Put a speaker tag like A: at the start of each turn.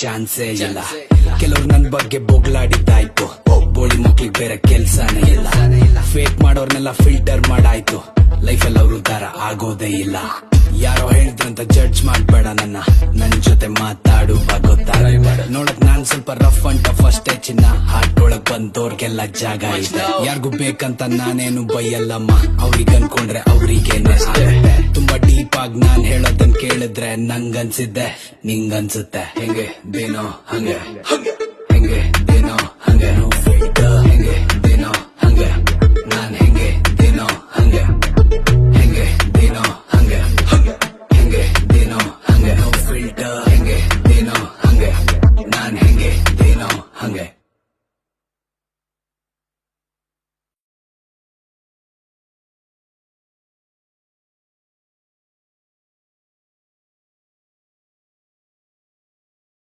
A: ಚಾನ್ಸೇ ಇಲ್ಲ. ಕೆಲವ್ರು ನನ್ ಬಗ್ಗೆ ಬೊಗ್ಲಾಡಿದ್ದಾಯ್ತು, ಬೋಳಿ ಮಕ್ಳಿಗೆ ಬೇರೆ ಕೆಲ್ಸನೇ ಇಲ್ಲ. ಫೇಕ್ ಮಾಡೋರ್ನೆಲ್ಲ ಫಿಲ್ಟರ್ ಮಾಡಾಯ್ತು, ಲೈಫಲ್ಲಿ ಅವ್ರು ತರ ಆಗೋದೇ ಇಲ್ಲ. ಯಾರೋ ಹೇಳಿದ್ರಂತ ಜಡ್ಜ್ ಮಾಡ್ಬೇಡ, ನನ್ ಜೊತೆ ಮಾತಾಡುವಾಗ ಗೊತ್ತಾರ. ನೋಡಕ್ ನಾನ್ ಸ್ವಲ್ಪ ರಫ್ ಅಂಡ್ ಟಫ್ ಅಷ್ಟೇ ಚಿನ್ನ, ಹಾರ್ಟ್ ಒಳಗ್ ಬಂದೋರ್ಗೆಲ್ಲ ಜಾಗ ಇದೆ. ಯಾರಿಗೂ ಬೇಕಂತ ನಾನೇನು ಬೈಯಲ್ಲಮ್ಮ, ಅವ್ರಿಗೆ ಅನ್ಕೊಂಡ್ರೆ ಅವ್ರಿಗೇನೆ ಆಗುತ್ತೆ. ತುಂಬಾ ಡೀಪ್ ಆಗಿ ನಾನ್ ಹೇಳೋದನ್ ಕೇಳಿದ್ರೆ ನಂಗನ್ಸಿದ್ದೆ ನಿಂಗನ್ಸುತ್ತೆ. ಹೆಂಗೆ ಬೇನೋ ಹಂಗೆ